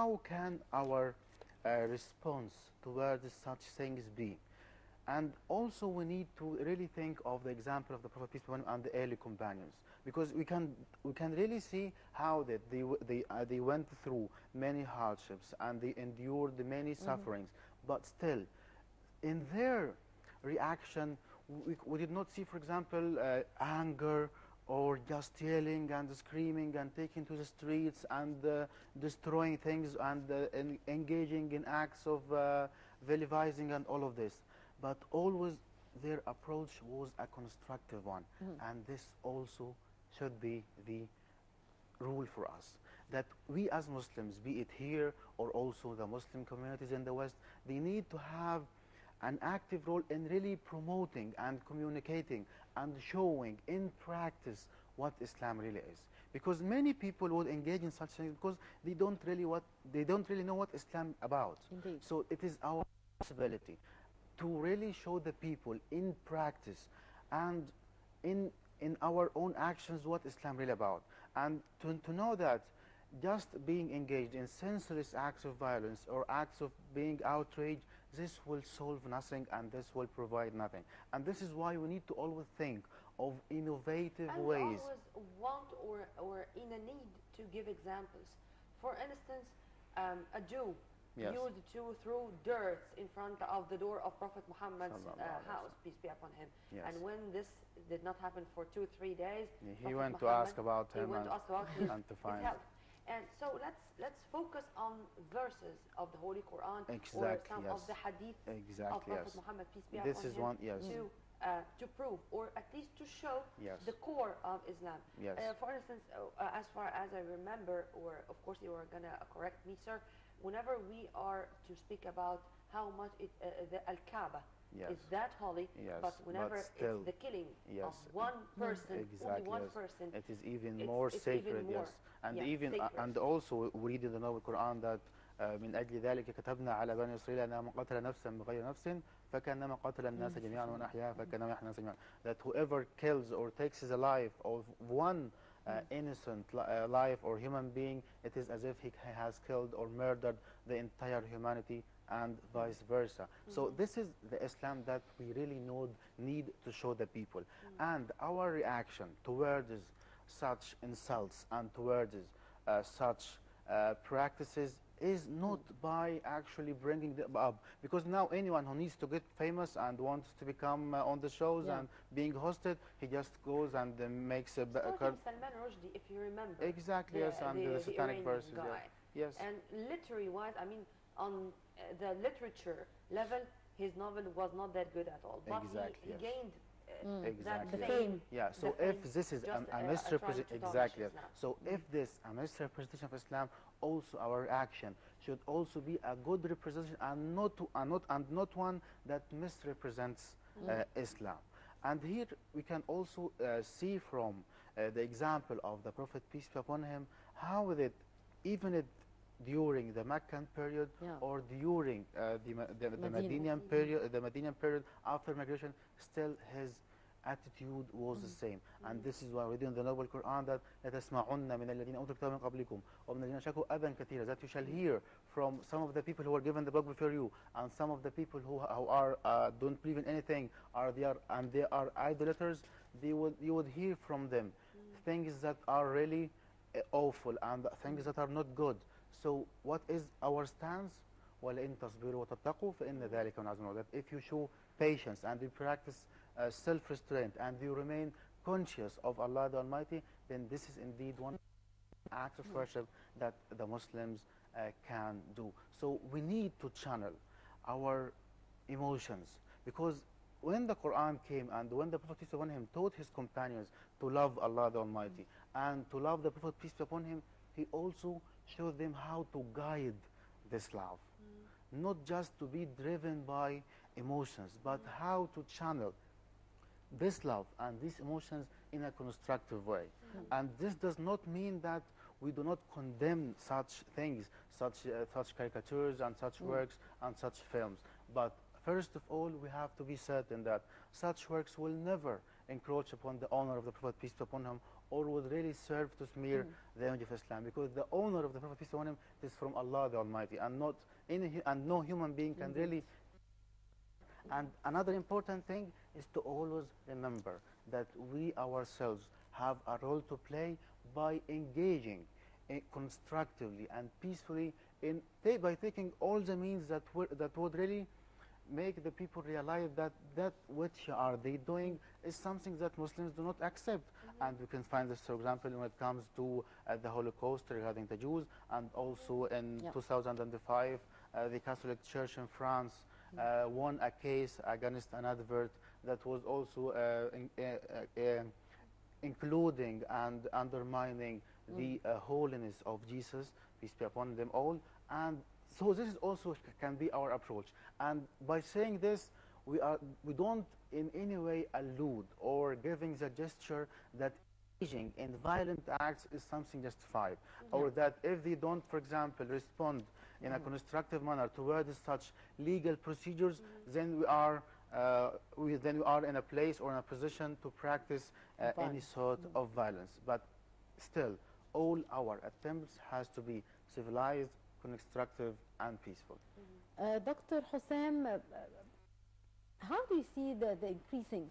how can our response towards such things be? And also we need to really think of the example of the Prophet peace be upon him and the early companions, because we can really see how that they went through many hardships and they endured many sufferings, but still in their reaction we did not see, for example, anger or just yelling and screaming and taking to the streets and destroying things and engaging in acts of vilification and all of this. But always their approach was a constructive one. And this also should be the rule for us, that we as Muslims, be it here or also the Muslim communities in the West, they need to have an active role in really promoting and communicating and showing in practice what Islam really is. Because many people would engage in such things because they don't really know what Islam about. Indeed. So it is our responsibility to really show the people in practice and in our own actions what Islam really about, and to know that just being engaged in senseless acts of violence or acts of being outraged, this will solve nothing and this will provide nothing. And this is why we need to always think of innovative and ways. always want or in a need to give examples. For instance, a Jew used to throw dirt in front of the door of Prophet Muhammad's house, peace be upon him. And when this did not happen for 2-3 days, he went to ask about him and to find his help. And so let's focus on verses of the Holy Quran or some of the hadith of Prophet Muhammad, peace be upon him, to prove or at least to show the core of Islam. For instance, as far as I remember, or of course you are going to correct me, sir, whenever we are to speak about how much the Al-Kaaba is that holy, but whenever it's the killing of one person, only one person, it is even more sacred. And even and also we read in the Noble Quran that من أجل ذلك كتبنا على بني إسرائيل أنه من قتل نفسا بغير نفس فكأنما قتل الناس جميعا ومن أحياها فكأنما أحيا الناس جميعا. That whoever kills or takes the life of one innocent life or human being, it is as if he has killed or murdered the entire humanity, and vice versa. So this is the Islam that we really need to show the people. And our reaction towards such insults and towards such practices is not by actually bringing them up, because now anyone who needs to get famous and wants to become on the shows and being hosted, he just goes and makes a Salman Rushdie, if you remember. Exactly, and the satanic verses. Yes. And literary wise, I mean, on the literature level, his novel was not that good at all, but he gained exactly. that fame. So if this is a misrepresentation, so if this a misrepresentation of Islam, also our action should also be a good representation and not one that misrepresents Islam. And here we can also see from the example of the Prophet, peace be upon him, how that even during the Meccan period or during the Medinian period after migration, still his attitude was the same. And this is why we read in the Noble Quran that لَتَسْمَعُنَّ مِنَ الَّذِينَ أُوتُوا الْكِتَابَ مِنْ قَبْلِكُمْ وَمِنَ الَّذِينَ أَشْرَكُوا أَذًى كَثِيرًا, that you shall hear from some of the people who were given the book before you and some of the people who are don't believe in anything, they are idolaters. You would hear from them things that are really awful and things that are not good. So what is our stance? وَلَئِن تَصْبِرُوا وَتَتَّقُوا فَإِنَّ ذَلِكَ مِنْ عَزْمِ الْأُمُورِ. That if you show patience and you practice self-restraint and you remain conscious of Allah the Almighty, then this is indeed one act of worship that the Muslims can do. So we need to channel our emotions, because when the Quran came and when the Prophet, peace be upon him, taught his companions to love Allah the Almighty and to love the Prophet, peace be upon him, he also showed them how to guide this love. Not just to be driven by emotions, but how to channel this love and these emotions in a constructive way. And this does not mean that we do not condemn such things, such caricatures and such works and such films. But first of all, we have to be certain that such works will never encroach upon the honor of the Prophet, peace be upon him, or would really serve to smear the image of Islam, because the honor of the Prophet peace be upon him is from Allah the Almighty, and not and no human being can really. And another important thing is to always remember that we ourselves have a role to play by engaging constructively and peacefully by taking all the means that would really make the people realize that which are they doing is something that Muslims do not accept. And we can find this, for example, when it comes to the Holocaust regarding the Jews, and also in 2005, the Catholic Church in France won a case against an advert that was also including and undermining the holiness of Jesus, peace be upon them all. And so this is also can be our approach. And by saying this, we don't in any way allude or giving the gesture that engaging in violent acts is something justified, or that if they don't, for example, respond in a constructive manner towards such legal procedures, then we are in a place or in a position to practice any sort of violence. But still, all our attempts has to be civilized, constructive, and peaceful. Dr. Hossam, how do you see the increasing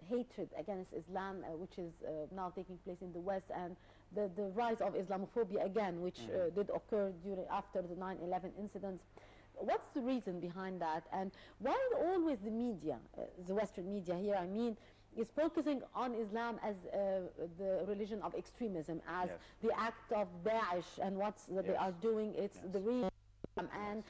hatred against Islam, which is now taking place in the West, and the rise of Islamophobia again, which did occur after the 9/11 incidents? What's the reason behind that, and why always the media, the Western media here, I mean, is focusing on Islam as the religion of extremism, as the act of Daesh, and what they are doing, it's the real and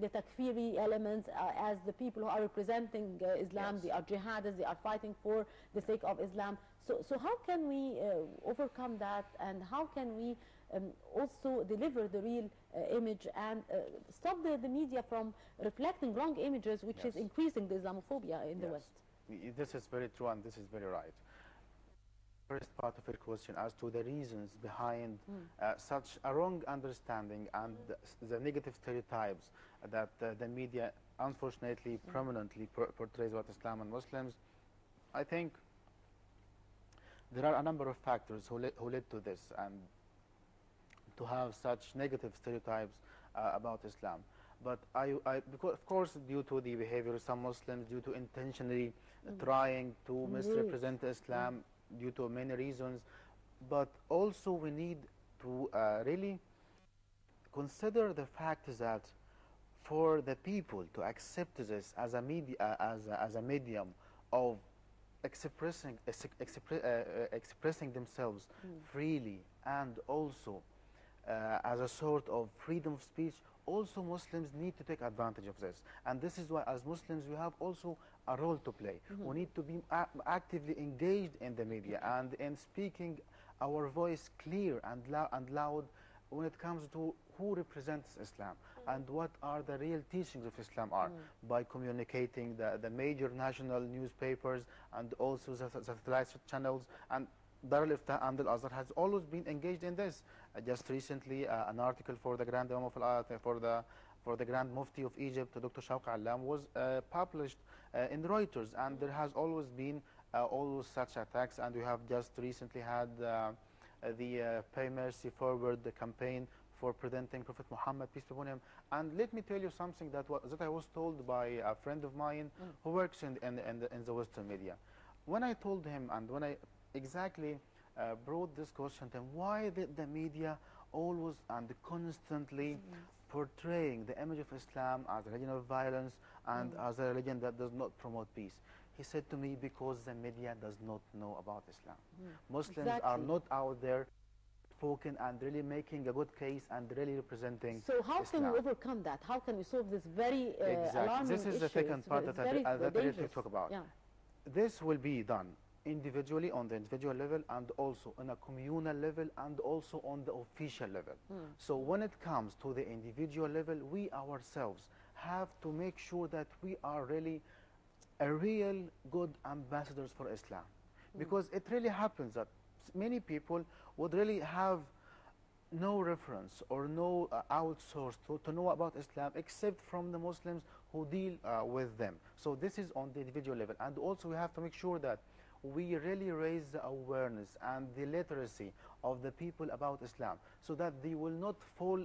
the takfiri elements as the people who are representing Islam, they are jihadists, they are fighting for the sake of Islam. So how can we overcome that, and how can we also deliver the real image and stop the media from reflecting wrong images, which is increasing the Islamophobia in the West? This is very true, and this is very right. First part of your question as to the reasons behind such a wrong understanding and the negative stereotypes that the media unfortunately prominently portrays about Islam and Muslims, I think there are a number of factors who led to this and to have such negative stereotypes about Islam. But because of course, due to the behavior of some Muslims, due to intentionally trying to misrepresent Islam, due to many reasons, but also we need to really consider the fact that for the people to accept this as a medium of expressing themselves freely, and also as a sort of freedom of speech, also Muslims need to take advantage of this. And this is why as Muslims we have also a role to play. We need to be actively engaged in the media and in speaking our voice clear and loud when it comes to who represents Islam and what are the real teachings of Islam are, by communicating the major national newspapers and also the satellite channels. And Dar al-Ifta and Al-Azhar has always been engaged in this. Just recently, an article for the Grand Imam of for the Grand Mufti of Egypt, Dr. Hossam Allam, was published in Reuters, and there has always been always such attacks. And we have just recently had the Pay Mercy Forward campaign for presenting Prophet Muhammad, peace be upon him. And let me tell you something that I was told by a friend of mine who works in the Western media. When I told him, and when I exactly brought this question to him, why did the media always and constantly portraying the image of Islam as a religion of violence and as a religion that does not promote peace? He said to me, because the media does not know about Islam. Muslims are not out there spoken and really making a good case and really representing So how Islam. can we overcome that? How can we solve this very alarming This is issue? the second part that I need to talk about. Yeah. This will be done individually on the individual level, and also on a communal level, and also on the official level. So when it comes to the individual level, we ourselves have to make sure that we are really a real good ambassadors for Islam, because it really happens that many people would really have no reference or no outsource to know about Islam except from the Muslims who deal with them. So this is on the individual level, and also we have to make sure that we really raise the awareness and the literacy of the people about Islam, so that they will not fall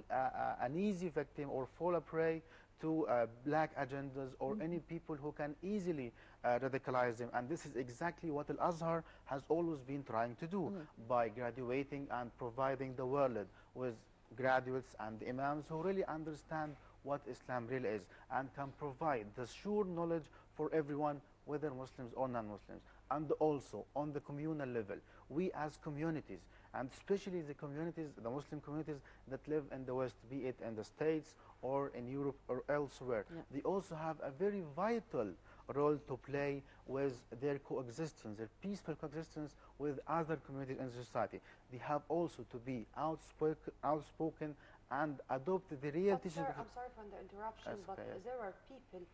an easy victim or fall a prey to black agendas or any people who can easily radicalize them. And this is exactly what Al-Azhar has always been trying to do by graduating and providing the world with graduates and imams who really understand what Islam really is and can provide the sure knowledge for everyone, whether Muslims or non-Muslims. And also on the communal level, we as communities, and especially the communities, the Muslim communities that live in the West, be it in the States or in Europe or elsewhere, they also have a very vital role to play with their coexistence, their peaceful coexistence with other communities in society. They have also to be outspoken and adopt the real teachings. I'm sorry for the interruption, but there are people,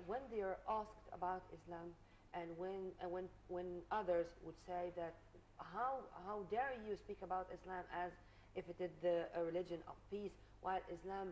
when they are asked about Islam, and when others would say that how dare you speak about Islam as if it is the religion of peace, while Islam